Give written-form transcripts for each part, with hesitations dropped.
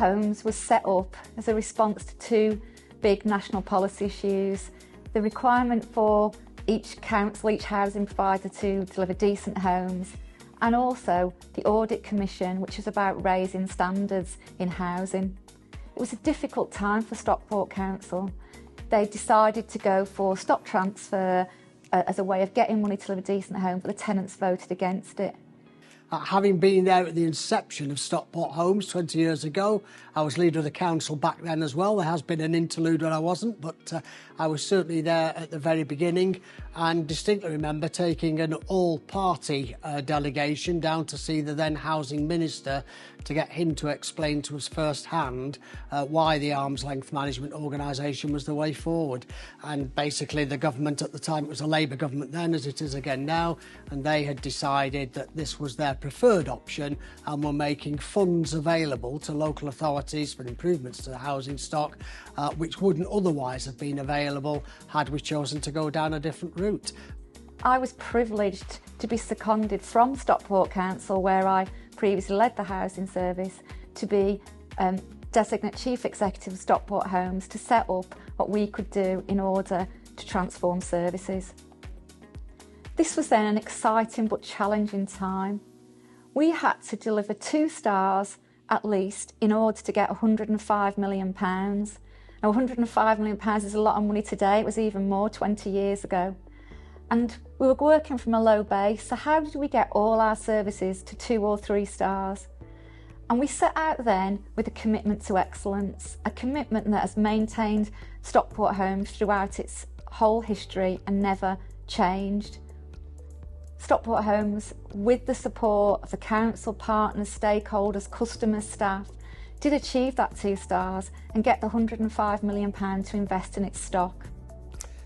Homes was set up as a response to two big national policy issues: the requirement for each council, each housing provider to deliver decent homes, and also the Audit Commission, which was about raising standards in housing. It was a difficult time for Stockport Council. They decided to go for stock transfer as a way of getting money to live a decent home, but the tenants voted against it. Having been there at the inception of Stockport Homes 20 years ago, I was leader of the council back then as well. There has been an interlude when I wasn't, but I was certainly there at the very beginning, and distinctly remember taking an all-party delegation down to see the then housing minister to get him to explain to us firsthand why the arm's length management organisation was the way forward. And basically the government at the time, it was a Labour government then as it is again now, and they had decided that this was their preferred option and were making funds available to local authorities for improvements to the housing stock, which wouldn't otherwise have been available had we chosen to go down a different route. I was privileged to be seconded from Stockport Council, where I previously led the housing service, to be designate Chief Executive of Stockport Homes, to set up what we could do in order to transform services. This was then an exciting but challenging time. We had to deliver 2 stars at least in order to get £105 million. Now, £105 million is a lot of money today. It was even more 20 years ago. And we were working from a low base, so how did we get all our services to 2 or 3 stars? And we set out then with a commitment to excellence, a commitment that has maintained Stockport Homes throughout its whole history and never changed. Stockport Homes, with the support of the council, partners, stakeholders, customers, staff, did achieve that 2 stars and get the £105 million to invest in its stock.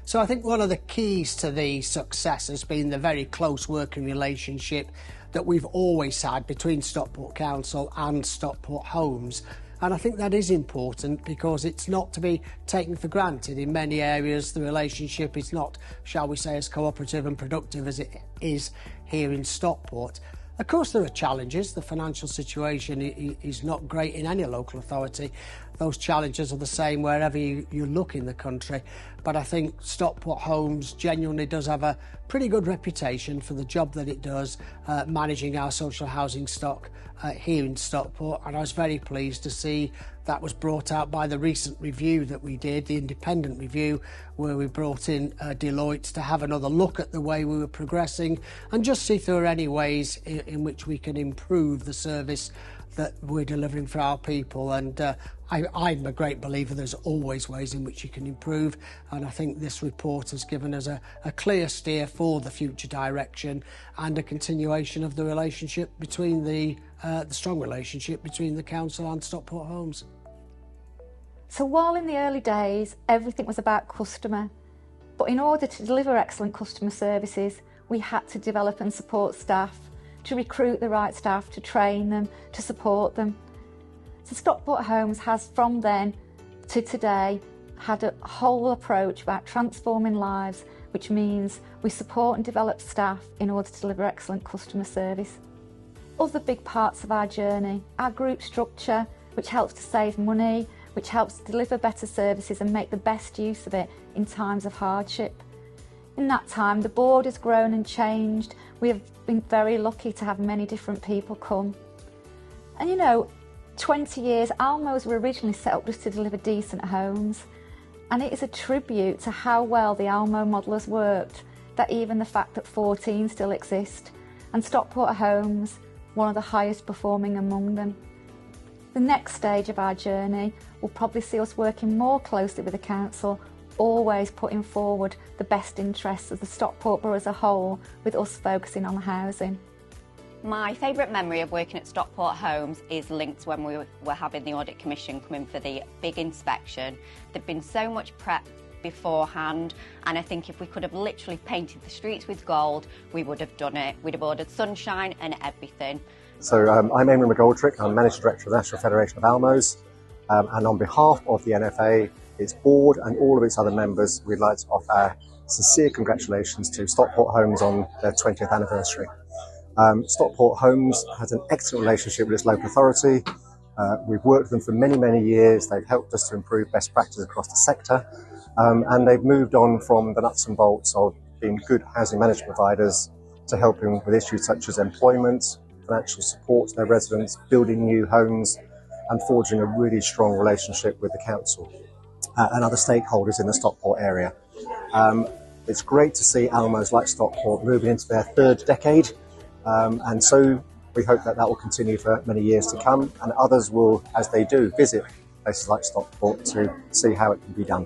So I think one of the keys to the success has been the very close working relationship that we've always had between Stockport Council and Stockport Homes. And I think that is important because it's not to be taken for granted. In many areas, the relationship is not, shall we say, as cooperative and productive as it is here in Stockport. Of course, there are challenges. The financial situation is not great in any local authority. Those challenges are the same wherever you look in the country. But I think Stockport Homes genuinely does have a pretty good reputation for the job that it does, managing our social housing stock here in Stockport. And I was very pleased to see that was brought out by the recent review that we did, the independent review, where we brought in Deloitte to have another look at the way we were progressing and just see if there are any ways in which we can improve the service that we're delivering for our people. And I'm a great believer there's always ways in which you can improve, and I think this report has given us a clear steer for the future direction and a continuation of the relationship between the strong relationship between the council and Stockport Homes. So while in the early days everything was about customer, but in order to deliver excellent customer services we had to develop and support staff, to recruit the right staff, to train them, to support them. So Stockport Homes has from then to today had a whole approach about transforming lives, which means we support and develop staff in order to deliver excellent customer service. Other big parts of our journey, our group structure, which helps to save money, which helps to deliver better services and make the best use of it in times of hardship. In that time, the board has grown and changed. We have been very lucky to have many different people come. And 20 years, Almos were originally set up just to deliver decent homes. And it is a tribute to how well the Almo model has worked, that even the fact that 14 still exist, and Stockport Homes, one of the highest performing among them. The next stage of our journey will probably see us working more closely with the council, always putting forward the best interests of the Stockport Borough as a whole, with us focusing on housing. My favourite memory of working at Stockport Homes is linked to when we were having the Audit Commission come in for the big inspection. There'd been so much prep beforehand, and I think if we could have literally painted the streets with gold, we would have done it. We'd have ordered sunshine and everything. So I'm Eamon McGoldrick, I'm Managing Director of the National Federation of Almos, and on behalf of the NFA, its board and all of its other members, we'd like to offer our sincere congratulations to Stockport Homes on their 20th anniversary. Stockport Homes has an excellent relationship with its local authority. We've worked with them for many, many years. They've helped us to improve best practice across the sector, and they've moved on from the nuts and bolts of being good housing management providers to helping with issues such as employment, financial support to their residents, building new homes, and forging a really strong relationship with the council and other stakeholders in the Stockport area. It's great to see Almos like Stockport moving into their third decade, and so we hope that that will continue for many years to come, and others will, as they do, visit places like Stockport to see how it can be done.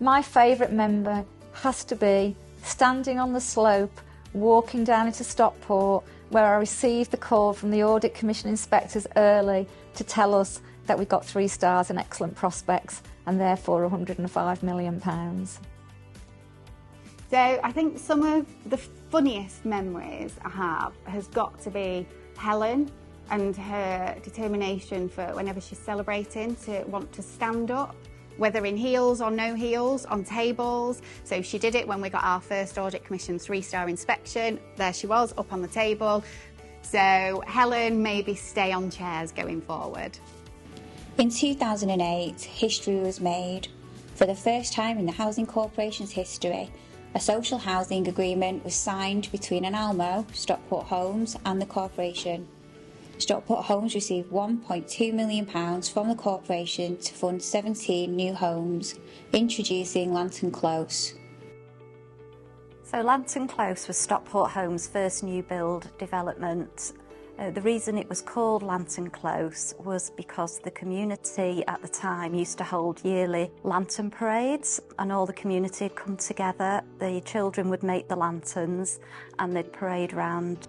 My favourite member has to be standing on the slope, walking down into Stockport, where I received the call from the Audit Commission inspectors early to tell us that we got 3 stars and excellent prospects, and therefore £105 million. So I think some of the funniest memories I have has got to be Helen and her determination for whenever she's celebrating to want to stand up, whether in heels or no heels, on tables. So she did it when we got our first Audit Commission 3-star inspection. There she was, up on the table. So Helen, maybe stay on chairs going forward. In 2008, history was made. For the first time in the Housing Corporation's history, a social housing agreement was signed between an Almo, Stockport Homes, and the Corporation. Stockport Homes received £1.2 million from the Corporation to fund 17 new homes, introducing Lantern Close. So Lantern Close was Stockport Homes' first new build development. The reason it was called Lantern Close was because the community at the time used to hold yearly lantern parades, and all the community would come together. The children would make the lanterns and they'd parade round.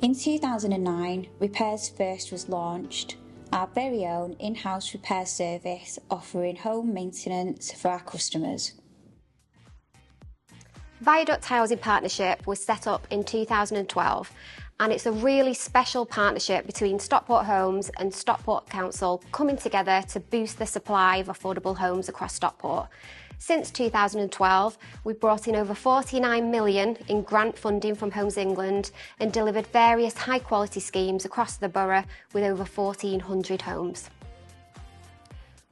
In 2009, Repairs First was launched, our very own in-house repair service offering home maintenance for our customers. Viaduct Housing Partnership was set up in 2012, and it's a really special partnership between Stockport Homes and Stockport Council coming together to boost the supply of affordable homes across Stockport. Since 2012, we've brought in over 49 million in grant funding from Homes England and delivered various high-quality schemes across the borough with over 1,400 homes.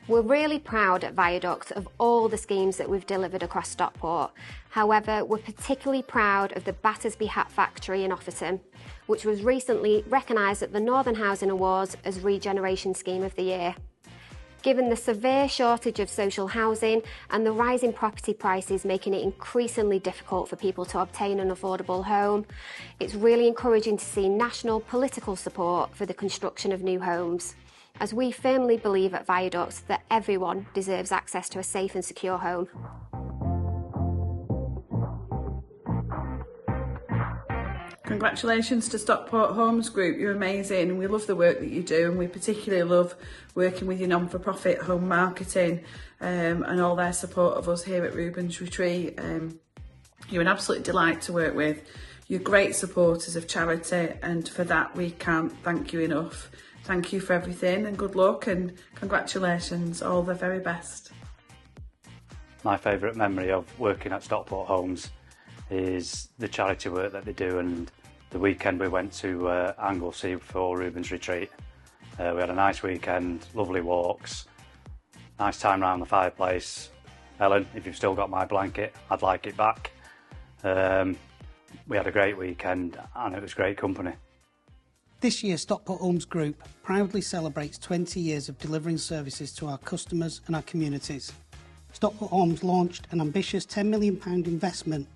We're really proud at Viaduct of all the schemes that we've delivered across Stockport. However, we're particularly proud of the Battersby Hat Factory in Offerton, which was recently recognised at the Northern Housing Awards as Regeneration Scheme of the Year. Given the severe shortage of social housing and the rising property prices making it increasingly difficult for people to obtain an affordable home, it's really encouraging to see national political support for the construction of new homes, as we firmly believe at Viaduct that everyone deserves access to a safe and secure home. Congratulations to Stockport Homes Group, you're amazing, and we love the work that you do, and we particularly love working with your non-for-profit home marketing and all their support of us here at Reuben's Retreat. You're an absolute delight to work with. You're great supporters of charity, and for that we can't thank you enough. Thank you for everything, and good luck, and congratulations, all the very best. My favourite memory of working at Stockport Homes is the charity work that they do, and the weekend we went to Anglesey for Reuben's Retreat. We had a nice weekend, lovely walks, nice time round the fireplace. Helen, if you've still got my blanket, I'd like it back. We had a great weekend and it was great company. This year, Stockport Homes Group proudly celebrates 20 years of delivering services to our customers and our communities. Stockport Homes launched an ambitious £10 million investment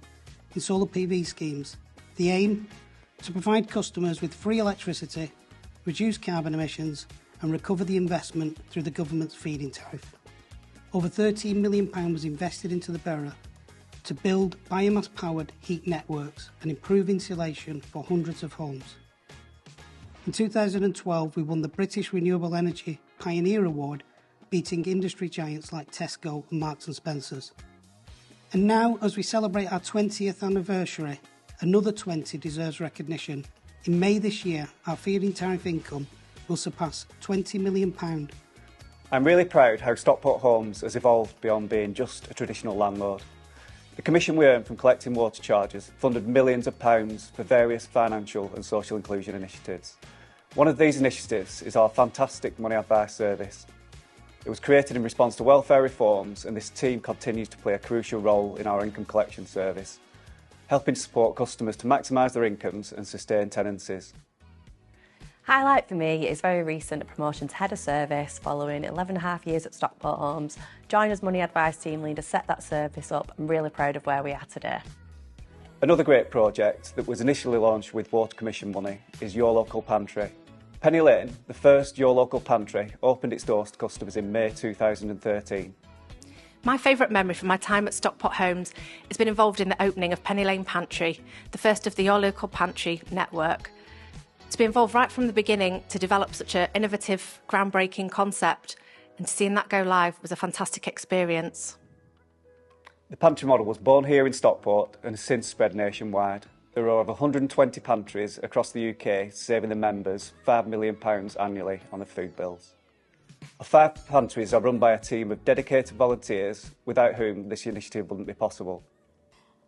in solar PV schemes. The aim? To provide customers with free electricity, reduce carbon emissions and recover the investment through the government's feed-in tariff. Over £13 million was invested into the borough to build biomass-powered heat networks and improve insulation for hundreds of homes. In 2012, we won the British Renewable Energy Pioneer Award, beating industry giants like Tesco and Marks & Spencer's. And now, as we celebrate our 20th anniversary, another 20 deserves recognition. In May this year, our feed-in tariff income will surpass £20 million. I'm really proud how Stockport Homes has evolved beyond being just a traditional landlord. The commission we earn from collecting water charges funded millions of pounds for various financial and social inclusion initiatives. One of these initiatives is our fantastic money advice service. It was created in response to welfare reforms, and this team continues to play a crucial role in our income collection service, helping to support customers to maximise their incomes and sustain tenancies. Highlight for me is very recent promotion to Head of Service following 11.5 years at Stockport Homes. Joined as Money Advice Team Leader, set that service up. I'm really proud of where we are today. Another great project that was initially launched with Water Commission money is Your Local Pantry. Penny Lane, the first Your Local Pantry, opened its doors to customers in May 2013. My favourite memory from my time at Stockport Homes has been involved in the opening of Penny Lane Pantry, the first of the Your Local Pantry network. To be involved right from the beginning to develop such an innovative, groundbreaking concept and seeing that go live was a fantastic experience. The pantry model was born here in Stockport and has since spread nationwide. There are over 120 pantries across the UK, saving the members £5 million annually on their food bills. Our 5 pantries are run by a team of dedicated volunteers, without whom this initiative wouldn't be possible.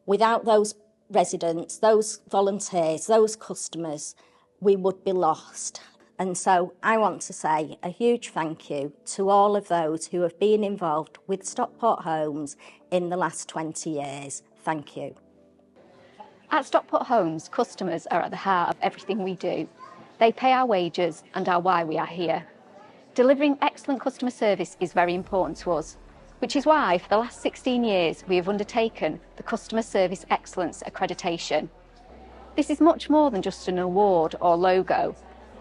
Without those residents, those volunteers, those customers, we would be lost. And so I want to say a huge thank you to all of those who have been involved with Stockport Homes in the last 20 years. Thank you. At Stockport Homes, customers are at the heart of everything we do. They pay our wages and are why we are here. Delivering excellent customer service is very important to us, which is why for the last 16 years we have undertaken the Customer Service Excellence Accreditation. This is much more than just an award or logo.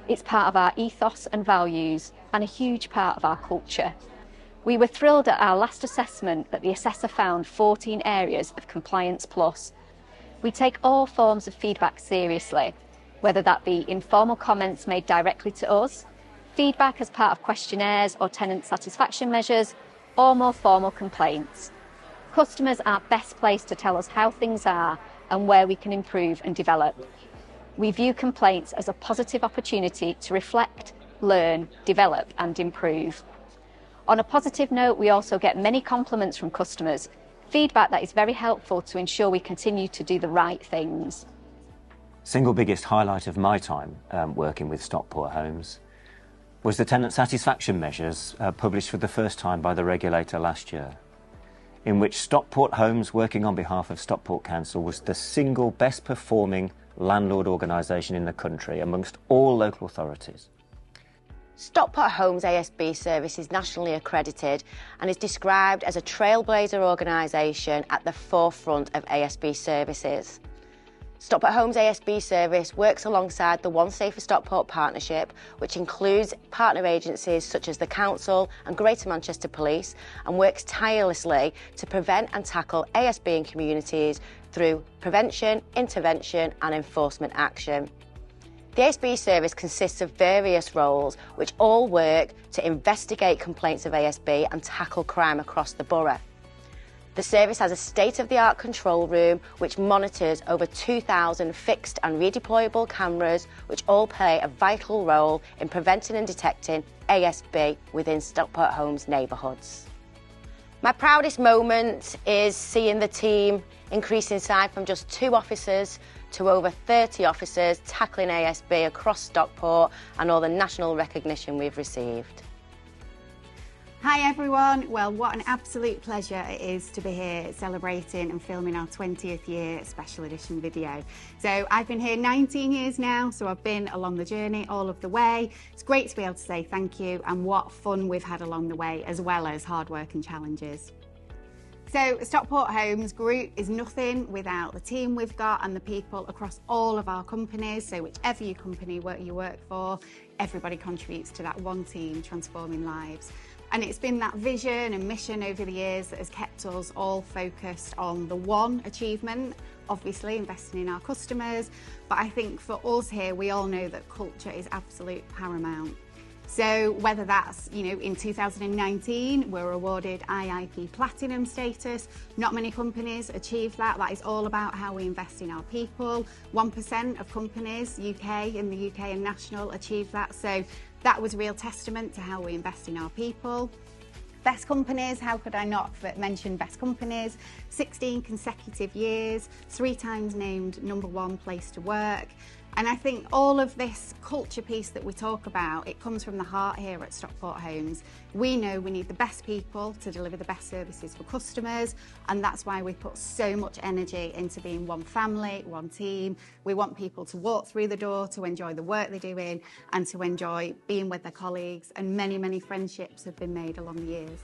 It's part of our ethos and values and a huge part of our culture. We were thrilled at our last assessment that the assessor found 14 areas of Compliance Plus. We take all forms of feedback seriously, whether that be informal comments made directly to us, feedback as part of questionnaires or tenant satisfaction measures, or more formal complaints. Customers are best placed to tell us how things are and where we can improve and develop. We view complaints as a positive opportunity to reflect, learn, develop and improve. On a positive note, we also get many compliments from customers, feedback that is very helpful to ensure we continue to do the right things. Single biggest highlight of my time working with Stockport Homes was the tenant satisfaction measures published for the first time by the regulator last year, in which Stockport Homes, working on behalf of Stockport Council, was the single best performing landlord organisation in the country amongst all local authorities. Stockport Homes ASB service is nationally accredited and is described as a trailblazer organisation at the forefront of ASB services. Stockport Homes ASB service works alongside the One Safer Stockport partnership, which includes partner agencies such as the Council and Greater Manchester Police, and works tirelessly to prevent and tackle ASB in communities through prevention, intervention and enforcement action. The ASB service consists of various roles which all work to investigate complaints of ASB and tackle crime across the borough. The service has a state-of-the-art control room which monitors over 2,000 fixed and redeployable cameras, which all play a vital role in preventing and detecting ASB within Stockport Homes neighbourhoods. My proudest moment is seeing the team increase in size from just 2 officers to over 30 officers tackling ASB across Stockport and all the national recognition we've received. Hi everyone, well what an absolute pleasure it is to be here celebrating and filming our 20th year special edition video. So I've been here 19 years now, so I've been along the journey all of the way. It's great to be able to say thank you and what fun we've had along the way, as well as hard work and challenges. So Stockport Homes Group is nothing without the team we've got and the people across all of our companies. So whichever your company you work for, everybody contributes to that one team transforming lives. And it's been that vision and mission over the years that has kept us all focused on the one achievement, obviously investing in our customers. But I think for us here, we all know that culture is absolute paramount. So whether that's, in 2019, we're awarded IIP Platinum status. Not many companies achieve that. That is all about how we invest in our people. 1% of companies in the UK and national achieve that. So that was a real testament to how we invest in our people. Best companies, how could I not mention best companies? 16 consecutive years, 3 times named #1 place to work. And I think all of this culture piece that we talk about, it comes from the heart here at Stockport Homes. We know we need the best people to deliver the best services for customers, and that's why we put so much energy into being one family, one team. We want people to walk through the door, to enjoy the work they're doing, and to enjoy being with their colleagues, and many, many friendships have been made along the years.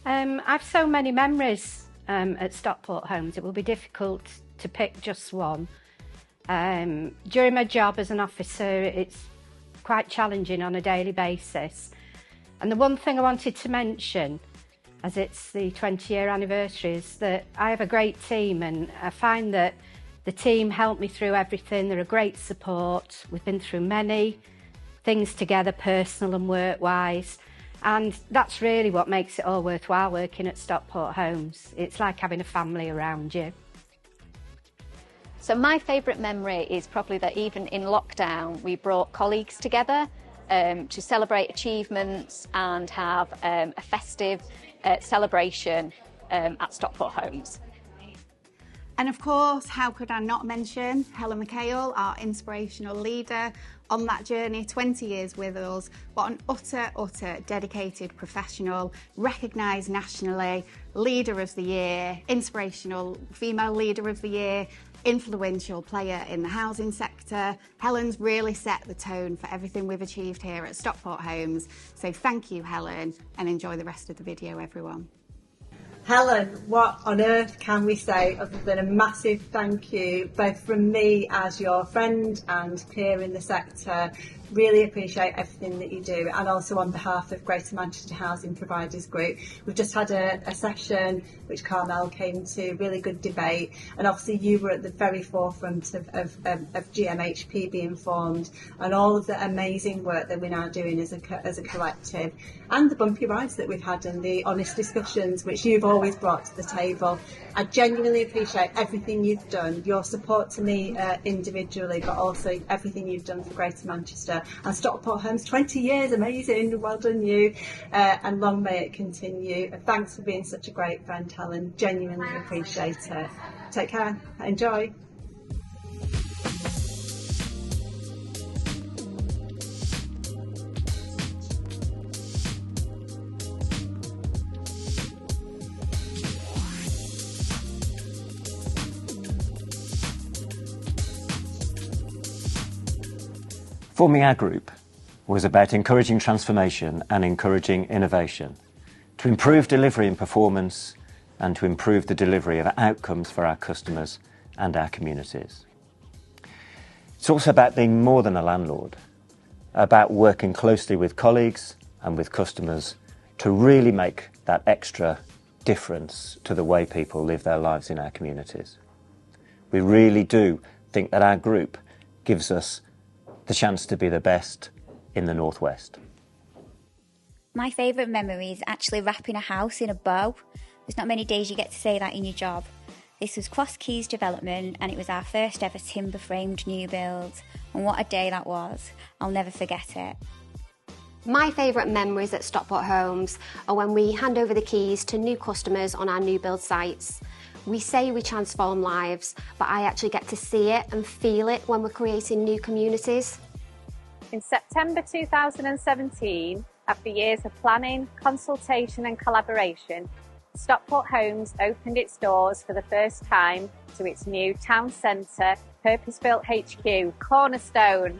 I've so many memories at Stockport Homes, it will be difficult to pick just one. During my job as an officer, it's quite challenging on a daily basis. And the one thing I wanted to mention, as it's the 20-year anniversary, is that I have a great team, and I find that the team help me through everything. They're a great support. We've been through many things together, personal and work-wise. And that's really what makes it all worthwhile working at Stockport Homes. It's like having a family around you. So my favourite memory is probably that even in lockdown we brought colleagues together to celebrate achievements and have a festive celebration at Stockport Homes. And of course, how could I not mention Helen McHale, our inspirational leader on that journey, 20 years with us, but an utter dedicated professional, recognised nationally, leader of the year, inspirational female leader of the year, influential player in the housing sector. Helen's really set the tone for everything we've achieved here at Stockport Homes. So thank you, Helen, and enjoy the rest of the video, everyone. Helen, what on earth can we say other than a massive thank you, both from me as your friend and peer in the sector. Really appreciate everything that you do, and also on behalf of Greater Manchester Housing Providers Group. We've just had a session which Carmel came to, really good debate, and obviously you were at the very forefront of GMHP being formed, and all of the amazing work that we're now doing as a collective, and the bumpy rides that we've had and the honest discussions which you've always brought to the table. I genuinely appreciate everything you've done, your support to me individually, but also everything you've done for Greater Manchester. And Stockport Homes, 20 years, amazing, well done you, and long may it continue. Thanks for being such a great friend, Helen, genuinely appreciate it. Take care, enjoy. Forming our group was about encouraging transformation and encouraging innovation to improve delivery and performance and to improve the delivery of outcomes for our customers and our communities. It's also about being more than a landlord, about working closely with colleagues and with customers to really make that extra difference to the way people live their lives in our communities. We really do think that our group gives us the chance to be the best in the Northwest. My favourite memory is actually wrapping a house in a bow. There's not many days you get to say that in your job. This was Cross Keys development, and it was our first ever timber framed new build, and what a day that was. I'll never forget it. My favourite memories at Stockport Homes are when we hand over the keys to new customers on our new build sites. We say we transform lives, but I actually get to see it and feel it when we're creating new communities. In September 2017, after years of planning, consultation and collaboration, Stockport Homes opened its doors for the first time to its new town centre, purpose-built HQ, Cornerstone.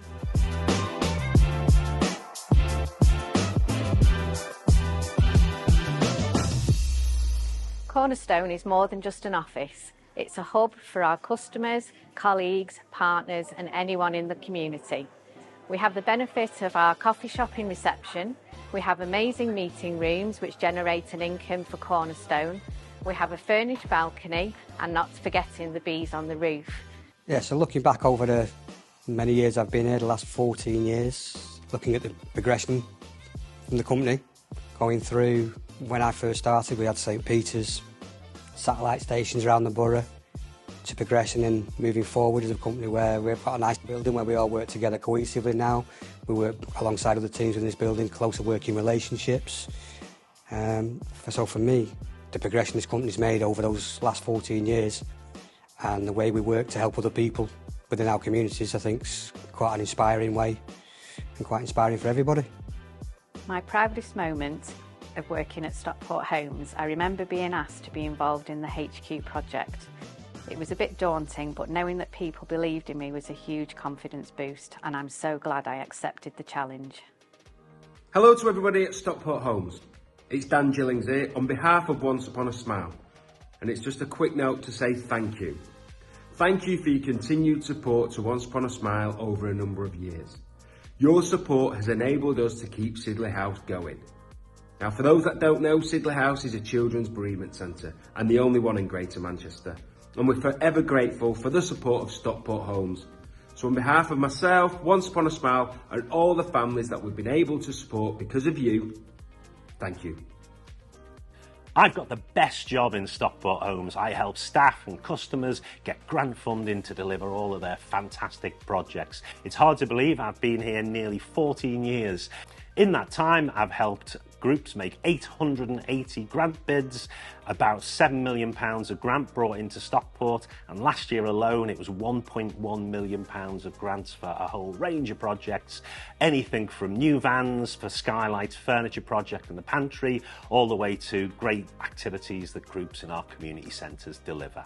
Cornerstone is more than just an office. It's a hub for our customers, colleagues, partners and anyone in the community. We have the benefit of our coffee shop in reception. We have amazing meeting rooms which generate an income for Cornerstone. We have a furnished balcony and not forgetting the bees on the roof. Yeah, so looking back over the many years I've been here, the last 14 years, looking at the progression from the company, going through when I first started, we had St Peter's, satellite stations around the borough, to progressing and moving forward as a company where we've got a nice building where we all work together cohesively now. We work alongside other teams in this building, closer working relationships. So for me, the progression this company's made over those last 14 years and the way we work to help other people within our communities, I think, is quite an inspiring way and quite inspiring for everybody. My proudest moment of working at Stockport Homes, I remember being asked to be involved in the HQ project. It was a bit daunting, but knowing that people believed in me was a huge confidence boost, and I'm so glad I accepted the challenge. Hello to everybody at Stockport Homes. It's Dan Gillings here on behalf of Once Upon a Smile, and it's just a quick note to say thank you. Thank you for your continued support to Once Upon a Smile over a number of years. Your support has enabled us to keep Sidley House going. Now, for those that don't know, Sidley House is a children's bereavement centre and the only one in Greater Manchester. And we're forever grateful for the support of Stockport Homes. So on behalf of myself, Once Upon a Smile, and all the families that we've been able to support because of you, thank you. I've got the best job in Stockport Homes. I help staff and customers get grant funding to deliver all of their fantastic projects. It's hard to believe I've been here nearly 14 years. In that time, I've helped groups make 880 grant bids, about £7 million of grant brought into Stockport, and last year alone it was £1.1 million of grants for a whole range of projects, anything from new vans for Skylight's furniture project and the pantry, all the way to great activities that groups in our community centres deliver.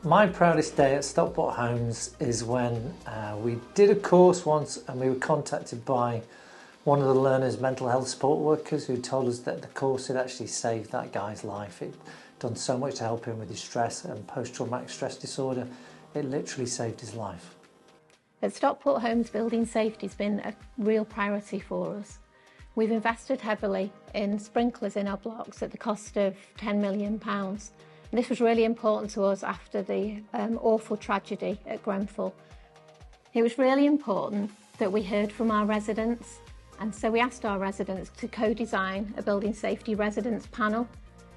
My proudest day at Stockport Homes is when we did a course once and we were contacted by one of the learners' mental health support workers who told us that the course had actually saved that guy's life. It done so much to help him with his stress and post-traumatic stress disorder. It literally saved his life. At Stockport Homes, building safety has been a real priority for us. We've invested heavily in sprinklers in our blocks at the cost of £10 million. And this was really important to us after the awful tragedy at Grenfell. It was really important that we heard from our residents, and so we asked our residents to co-design a building safety residents panel.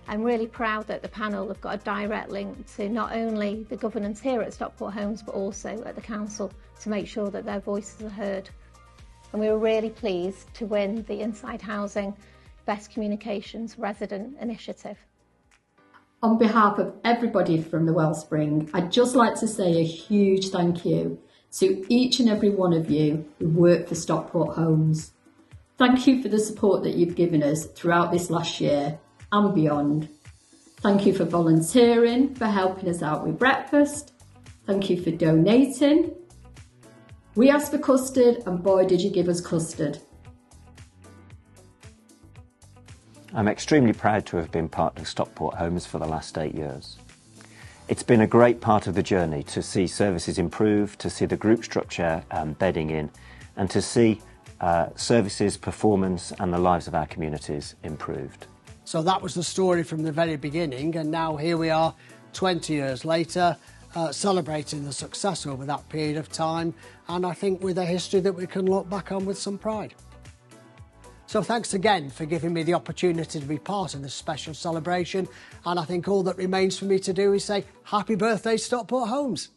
I'm really proud that the panel have got a direct link to not only the governance here at Stockport Homes but also at the council to make sure that their voices are heard. And we were really pleased to win the Inside Housing Best Communications Resident Initiative. On behalf of everybody from the Wellspring, I'd just like to say a huge thank you to each and every one of you who work for Stockport Homes. Thank you for the support that you've given us throughout this last year and beyond. Thank you for volunteering, for helping us out with breakfast. Thank you for donating. We asked for custard and boy did you give us custard. I'm extremely proud to have been part of Stockport Homes for the last 8 years. It's been a great part of the journey to see services improve, to see the group structure bedding in, and to see services, performance and the lives of our communities improved. So that was the story from the very beginning, and now here we are 20 years later, celebrating the success over that period of time, and I think with a history that we can look back on with some pride. So thanks again for giving me the opportunity to be part of this special celebration, and I think all that remains for me to do is say happy birthday Stockport Homes.